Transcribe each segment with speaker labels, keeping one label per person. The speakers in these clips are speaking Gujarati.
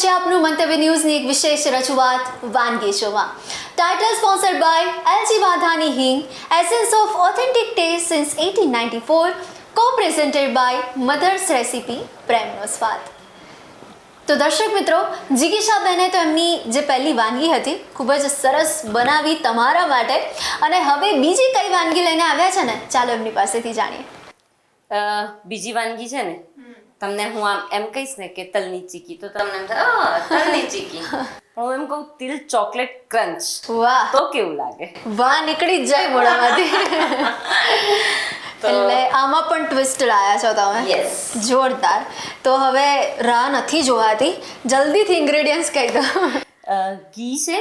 Speaker 1: છે આપનું મંતવ્ય ન્યૂઝની એક વિશેષ રજૂઆત વાનગી શોમાં. Title sponsored by LG Vadhani hing, essence of authentic taste since 1894, co presented by mother's recipe, પ્રેમનો સ્વાદ. તો દર્શક મિત્રો, જિગીશાબેને તો એમની જે પહેલી વાનગી હતી ખૂબ જ સરસ બનાવી તમારા માટે, અને હવે બીજી કઈ વાનગી લઈને આવ્યા છે ને, ચાલો એમની પાસેથી જાણીએ.
Speaker 2: બીજી વાનગી છે ને, તમને હું આમ એમ કહીશ ને કે તલની ચીકી, તો તમને એમ થાય તલની ચીકી, પણ હું એમ કહું તિલ ચોકલેટ ક્રંચ,
Speaker 1: વાહ,
Speaker 2: તો કેવું લાગે?
Speaker 1: વાહ, નીકળી જ જાય મોઢામાંથી. એટલે આમાં પણ ટ્વિસ્ટ લાયા છો તમે.
Speaker 2: યસ,
Speaker 1: જોરદાર. તો હવે રાહ નથી જોવાતી, જલ્દીથી ઇન્ગ્રેડિયન્ટ્સ કહી દો.
Speaker 2: ઘી છે,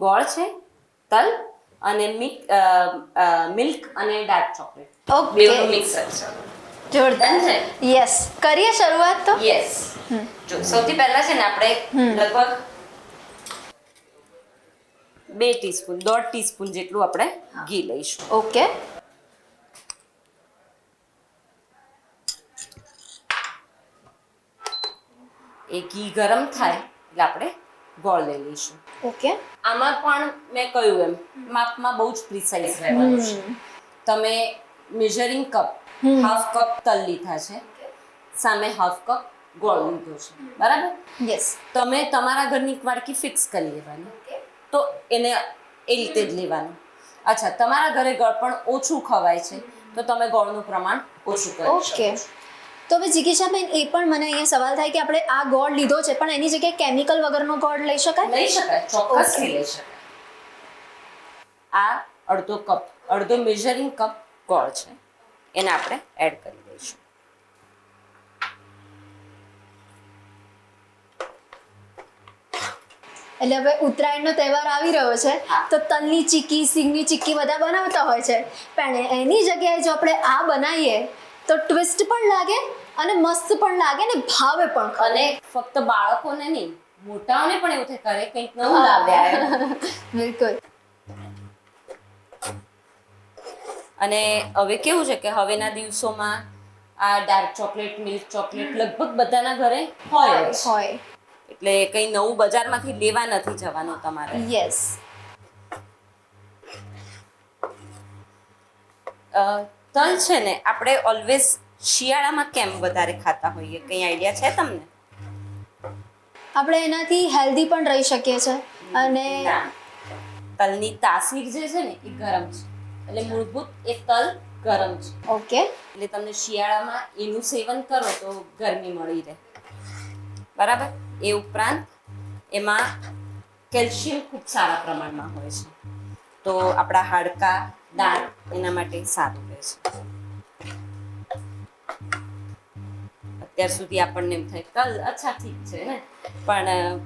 Speaker 2: ગોળ છે, તલ અને મિલ્ક અને ડાર્ક ચોકલેટ,
Speaker 1: ઓકે,
Speaker 2: બેનું મિક્સર છે.
Speaker 1: જોરદાર
Speaker 2: છે.
Speaker 1: યસ, કરીએ શરૂઆત તો.
Speaker 2: યસ, જો સૌથી પહેલા છે ને આપણે લગભગ 2 ટીસ્પૂન 1.5 ટીસ્પૂન જેટલું આપણે ઘી લઈશું.
Speaker 1: ઓકે,
Speaker 2: એ ઘી ગરમ થાય એટલે આપણે ગોળ લઈ લઈશું.
Speaker 1: ઓકે,
Speaker 2: આમાં પણ મેં કહ્યું એમ માપમાં બહુ જ પ્રિસાઇઝ રહેવાનું છે. તમે મેઝરિંગ કપ હાફ કપ તલ લીધા છે, સામે હાફ કપ ગોળ લીધો છે, બરાબર?
Speaker 1: યસ,
Speaker 2: તમે તમારા ઘરની વાડકી ફિક્સ કરી લેવાની, તો એને એ રીતે જ લેવાનું. અચ્છા, તમારા ઘરે ગોળ પણ ઓછું ખવાય છે તો તમે ગોળનું પ્રમાણ ઓછું કરી
Speaker 1: ઓકે.
Speaker 2: શકો છો.
Speaker 1: તો હવે જિગીશાબેન, એ પણ મને અહીંયા સવાલ થાય કે આપણે આ ગોળ લીધો છે, પણ એની જગ્યાએ કેમિકલ વગરનો ગોળ લઈ શકાય?
Speaker 2: લઈ શકાય, ચોક્કસથી લઈ શકાય. આ અડધો મેઝરિંગ કપ ગોળ છે, એને આપણે એડ કરી દઈશું.
Speaker 1: એટલે હવે ઉત્તરાયણનો તહેવાર આવી રહ્યો છે, તો તલની ચીક્કી, સિંગની ચીક્કી બધા બનાવતા હોય છે, પણ એની જગ્યાએ જો આપણે આ બનાવીએ તો ટ્વિસ્ટ પણ લાગે અને મસ્ત પણ લાગે ને ભાવે પણ.
Speaker 2: અને ફક્ત બાળકોને નહીં, મોટાઓને પણ એવું થાય કરે કંઈક નવું લાવ્યા.
Speaker 1: બિલકુલ.
Speaker 2: અને હવે કેવું છે કે હવેના દિવસોમાં આ ડાર્ક ચોકલેટ, મિલ્ક ચોકલેટ લગભગ બધાના ઘરે હોય જ.
Speaker 1: હોય.
Speaker 2: એટલે કંઈ નવું બજારમાંથી લેવા નથી જવાનું તમારે.
Speaker 1: યસ.
Speaker 2: તલ છે ને આપણે ઓલવેઝ શિયાળામાં કેમ વધારે ખાતા હોઈએ, કંઈ આઈડિયા છે તમને?
Speaker 1: આપણે એનાથી હેલ્ધી પણ રહી શકીએ છીએ, અને
Speaker 2: ના. તલની તાસીર જે છે ને એ ગરમ છે, એટલે મૂળભૂત એ તલ ગરમ છે.
Speaker 1: ઓકે,
Speaker 2: એટલે તમને શિયાળામાં એનું સેવન કરો તો ગરમી મળી રહે, બરાબર? એ ઉપરાંત એમાં કેલ્શિયમ ખૂબ સારા પ્રમાણમાં હોય છે, તો આપણા હાડકાં, દાંત એના માટે સારું રહે છે. અત્યાર સુધી આપણને એમ થાય તલ અચ્છા ઠીક છે ને, પણ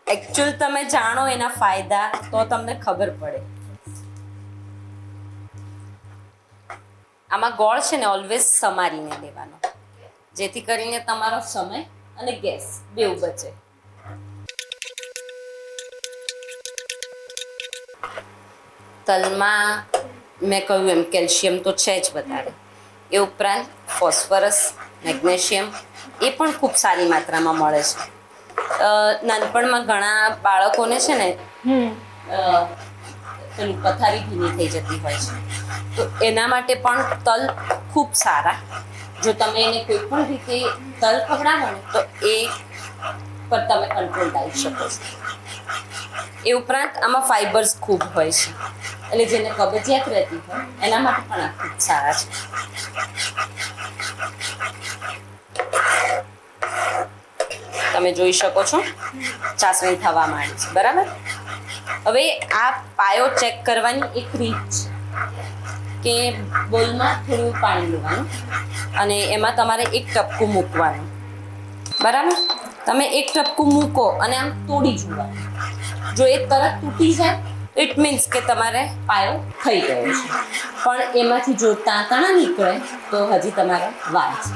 Speaker 2: એકચ્યુઅલ તમે જાણો એના ફાયદા તો તમને ખબર પડે. આમાં ગોળ છે ને ઓલવેઝ સમારીને લેવાનો, જેથી કરીને તમારો સમય અને ગેસ બેઉ બચે. તલમાં મેં કહ્યું એમ કેલ્શિયમ તો છે જ વધારે, એ ઉપરાંત ફોસ્ફરસ, મેગ્નેશિયમ એ પણ ખૂબ સારી માત્રામાં મળે છે. નાનપણમાં ઘણા બાળકોને છે ને પેલું પથારી ભીની થઈ જતી હોય છે, તો એના માટે પણ તલ ખૂબ સારા. જો તમે એને કોઈ પણ રીતે તલ ખવડાવો ને તો એ પર તમે કંટ્રોલ લાવી શકો છો. એ ઉપરાંત આમાં ફાઈબર્સ ખૂબ હોય છે, એટલે જેને કબજિયાત રહેતી હોય એના માટે પણ આ ખૂબ સારા છે. તમે જોઈ શકો છો ચાસણી થવા માંડી છે, બરાબર? હવે આ પાયો ચેક કરવાની એક રીત છે કે બોલમાં થોડું પાણી લેવાનું અને એમાં તમારે 1 ટપકું મૂકવાનું, બરાબર? તમે 1 ટપકું મૂકો અને આમ તોડી જોવાનું. જો એ તરત તૂટી જાય ઇટ મીન્સ કે તમારે પાયો થઈ ગયો છે, પણ એમાંથી જો તાંતણા નીકળે તો હજી તમારે વાર છે.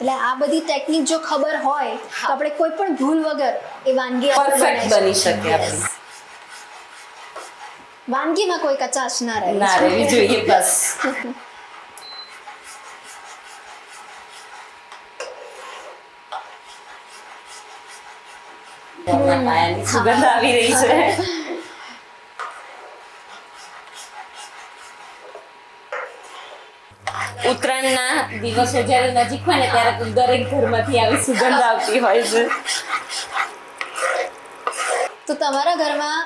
Speaker 1: એટલે આ બધી ટેકનિક જો ખબર હોય તો આપણે કોઈ પણ ભૂલ વગર એ વાનગી
Speaker 2: પરફેક્ટ બની શકે આપણી.
Speaker 1: વાનગીમાં કોઈ કચાશ ના રહે.
Speaker 2: ના રહેવી જોઈએ, બસ. હમણાં પાયાની સુગંધ આવી રહી છે. ઉત્તરાયણના દિવસો જ્યારે નજીક હોય ને ત્યારે તો દરેક ઘરમાંથી આવી સુગંધ આવતી હોય છે.
Speaker 1: તો તમારા ઘરમાં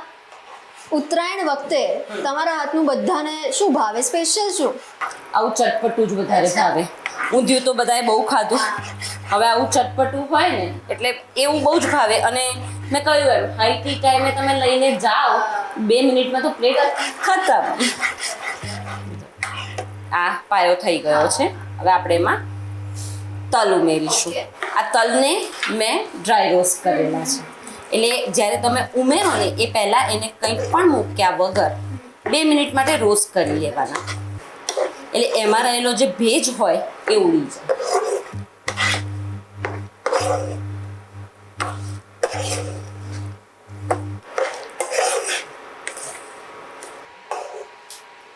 Speaker 1: ઉત્તરાયણ વખતે તમારા હાથનું બધાને શું ભાવે, સ્પેશિયલ શું?
Speaker 2: આવું ચટપટું જ વધારે ભાવે. ઊંધિયું તો બધાએ બહુ ખાધું, હવે આવું ચટપટું હોય ને એટલે એવું બહુ જ ભાવે. અને મેં કહ્યું એમ હાઈ ટી ટાઈમે તમે લઈને જાઓ 2 મિનિટમાં તો પ્લેટ ખતમ. આ પાયો થઈ ગયો છે. હવે આપણે એમાં તલ ઉમેરીશું. આ તલને મેં ડ્રાય રોસ્ટ કરેલા છે, એટલે જ્યારે તમે ઉમેરો ને એ પહેલાં એને કંઈ પણ મૂક્યા વગર 2 મિનિટ માટે રોસ્ટ કરી લેવાના, એટલે એમાં રહેલો જે ભેજ હોય એ ઉડી જાય.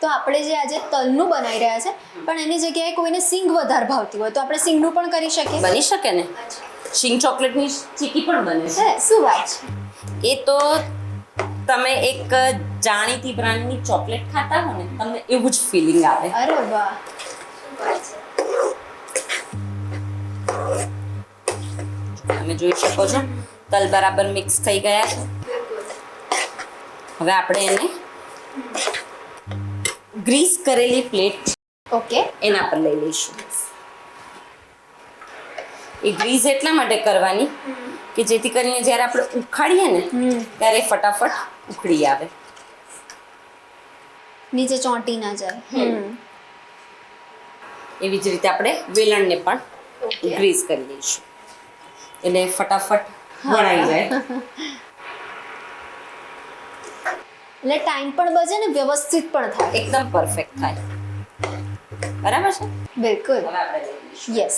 Speaker 1: તો આપણે જે આજે તલનું બનાવી રહ્યા છે, પણ એની જગ્યાએ કોઈને સિંગ વધારે ભાવતી હોય તો આપણે સિંગનું પણ કરી શકીએ.
Speaker 2: બની શકે ને, શીંગ ચોકલેટની ચીકી પણ બને છે.
Speaker 1: શું વાત છે!
Speaker 2: એ તો તમે એક જાણીતી બ્રાન્ડની ચોકલેટ ખાતા હો ને તમને એવું જ ફિલિંગ આવે.
Speaker 1: અરે વાહ!
Speaker 2: તમે જોઈ શકો છો તલ બરાબર મિક્સ થઈ ગયા છે. હવે આપણે એને ગ્રીસ કરેલી પ્લેટ
Speaker 1: ઓકે
Speaker 2: એના પર લઈ લઈશું. એ ગ્રીસ એટલા માટે કરવાની કે જેથી કરીને જ્યારે આપણે ઉખાડીએ ને ત્યારે ફટાફટ ઉખડી આવે,
Speaker 1: નીચે ચોંટી ના જાય.
Speaker 2: એવી જ રીતે આપણે વેલણને પણ ગ્રીસ કરી દઈશું એટલે ફટાફટ વણાઈ જાય.
Speaker 1: એટલે ટાઈમ પણ બચે ને વ્યવસ્થિત પણ થાય.
Speaker 2: એકદમ પરફેક્ટ થાય. બરાબર છે.
Speaker 1: બિલકુલ.
Speaker 2: હવે આપણે લઈ લઈશું.
Speaker 1: યસ.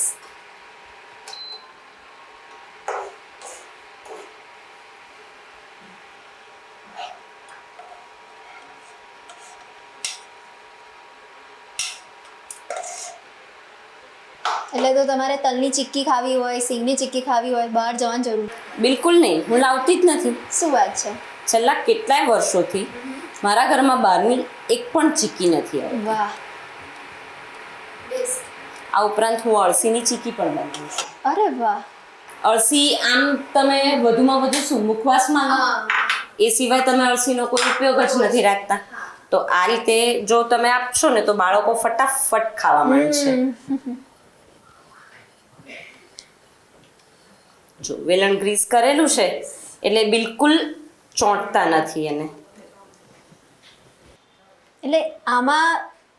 Speaker 1: એટલે તો તમારે તલની ચીક્કી ખાવી હોય, સિંગની ચીક્કી ખાવી હોય, બહાર જવાની જરૂર
Speaker 2: બિલકુલ નહીં. હું લાવતી જ નથી.
Speaker 1: શું વાત છે!
Speaker 2: છેલ્લા કેટલાય વર્ષોથી મારા ઘરમાં બહારની એક પણ ચીક્કી નથી આવી.
Speaker 1: વાહ!
Speaker 2: આ ઉપરાંત હું અળસીની ચીક્કી પણ બનાવું છું.
Speaker 1: અરે વાહ!
Speaker 2: અળસી આમ તમે વધુમાં વધુ શું મુખવાસમાં લો, એ સિવાય તમે અળસીનો કોઈ ઉપયોગ જ નથી રાખતા. તો આ રીતે જો તમે આપશો ને તો બાળકો ફટાફટ ખાવા માંડશે. જો વેલણ ગ્રીસ કરેલું છે એટલે બિલકુલ ચોંટતા નથી એને.
Speaker 1: એટલે આમાં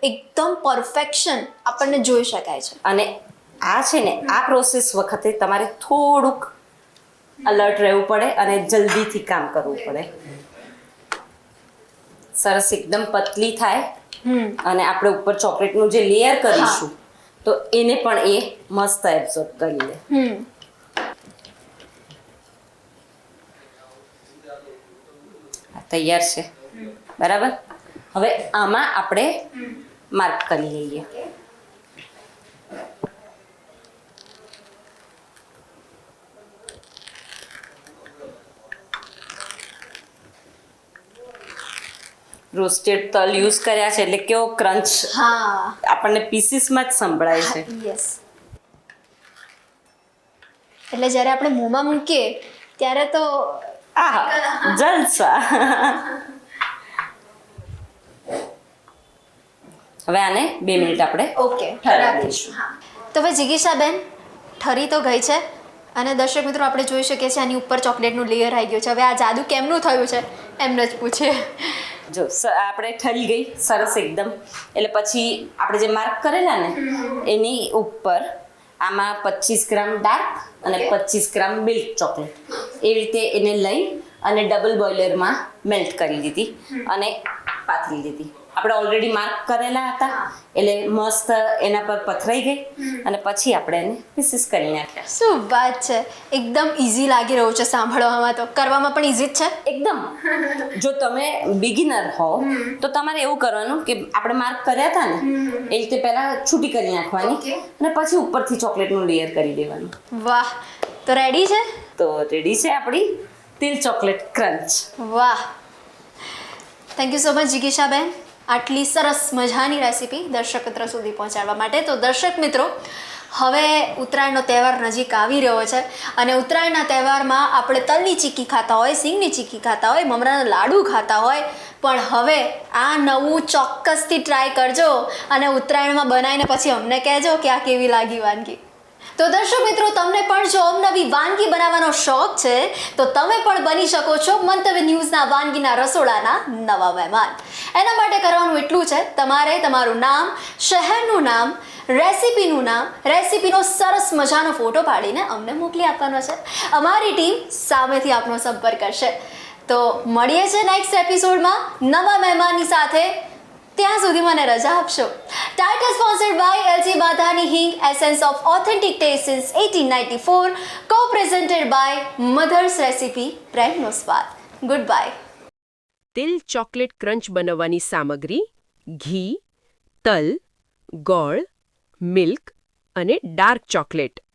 Speaker 1: એકદમ પરફેક્શન આપણને જોઈ શકાય છે.
Speaker 2: અને આ છે ને આ પ્રોસેસ વખતે તમારે થોડુંક અલર્ટ રહેવું પડે અને જલ્દીથી કામ કરવું પડે. સરસ એકદમ પતલી થાય અને આપણે ઉપર ચોકલેટનું જે લેયર કરીશું તો એને પણ એ મસ્ત એબ્ઝોર્બ કરી લે. તૈયાર છે. બરાબર. હવે આમાં આપણે માર્ક કરી લઈએ. રોસ્ટેડ તલ યુઝ કર્યા છે એટલે કેવો ક્રંચ આપણને પીસીસમાં જ સંભળાય છે.
Speaker 1: યસ. એટલે જ્યારે આપણે મોંમાં મૂકીએ ત્યારે તો
Speaker 2: આહા જલસા. હવે આને 2 મિનિટ આપણે
Speaker 1: ઓકે
Speaker 2: ઠરાવી દઈશું.
Speaker 1: તો હવે જિગીશાબેન ઠરી તો ગઈ છે અને દર્શક મિત્રો આપણે જોઈ શકીએ છીએ આની ઉપર ચોકલેટનું લેયર આવી ગયું છે. હવે આ જાદુ કેમનું થયું છે એમને જ પૂછીએ.
Speaker 2: જો આપણે ઠરી ગઈ સરસ એકદમ. એટલે પછી આપણે જે માર્ક કરેલા ને એની ઉપર આમાં 25 ગ્રામ ડાર્ક અને 25 ગ્રામ મિલ્ક ચોકલેટ એવી રીતે એને લઈ અને ડબલ બોઇલરમાં મેલ્ટ કરી દીધી અને પાથરી દીધી. આપણે ઓલરેડી માર્ક કરેલા હતા એટલે મસ્ત એના પર પથરાઈ ગઈ અને પછી આપણે એને પીસીસ કરી નાખ્યા.
Speaker 1: શું વાત છે! એકદમ ઇઝી લાગી રહ્યું છે સાંભળવામાં, તો કરવામાં પણ ઇઝી જ છે
Speaker 2: એકદમ. જો તમે બિગિનર હો તો તમારે એવું કરવાનું કે આપણે માર્ક કર્યા હતા ને એ રીતે પહેલા છૂટી કરી નાખવાની અને પછી ઉપરથી ચોકલેટનું લેયર કરી દેવાનું.
Speaker 1: વાહ! તો રેડી છે.
Speaker 2: તો રેડી છે આપણી તિલ ચોકલેટ ક્રંચ.
Speaker 1: વાહ, થેન્ક યુ સો મચ જિગીશાબેન, આટલી સરસ મજાની રેસીપી દર્શક મિત્રો સુધી પહોંચાડવા માટે. તો દર્શક મિત્રો, હવે ઉત્તરાયણનો તહેવાર નજીક આવી રહ્યો છે અને ઉત્તરાયણના તહેવારમાં આપણે તલની ચીક્કી ખાતા હોય, સિંગની ચીક્કી ખાતા હોય, મમરાના લાડુ ખાતા હોય, પણ હવે આ નવું ચોક્કસથી ટ્રાય કરજો અને ઉત્તરાયણમાં બનાવીને પછી અમને કહેજો કે આ કેવી લાગી વાનગી. તો દર્શક મિત્રો, તમને પણ જો અવનવી વાનગી બનાવવાનો શોખ છે તો તમે પણ બની શકો છો મંતવ્ય ન્યૂઝના વાનગીના રસોડાના નવા મહેમાન. એના માટે કરવાનું એટલું છે, તમારે તમારું નામ, શહેરનું નામ, રેસીપીનું નામ, રેસીપીનો સરસ મજાનો ફોટો પાડીને અમને મોકલી આપવાનો છે. અમારી ટીમ સામેથી આપનો સંપર્ક કરશે. તો મળીએ છીએ નેક્સ્ટ એપિસોડમાં નવા મહેમાનની સાથે. ત્યાં સુધી મને રજા આપશો. Title sponsored by LG Vadhani hing, essence of authentic taste since 1894, co presented by mother's recipe, પ્રેમનો સ્વાદ. Goodbye.
Speaker 3: તિલ ચોકલેટ ક્રંચ બનાવવાની સામગ્રી: ઘી, તલ, ગોળ, મિલ્ક અને ડાર્ક ચોકલેટ.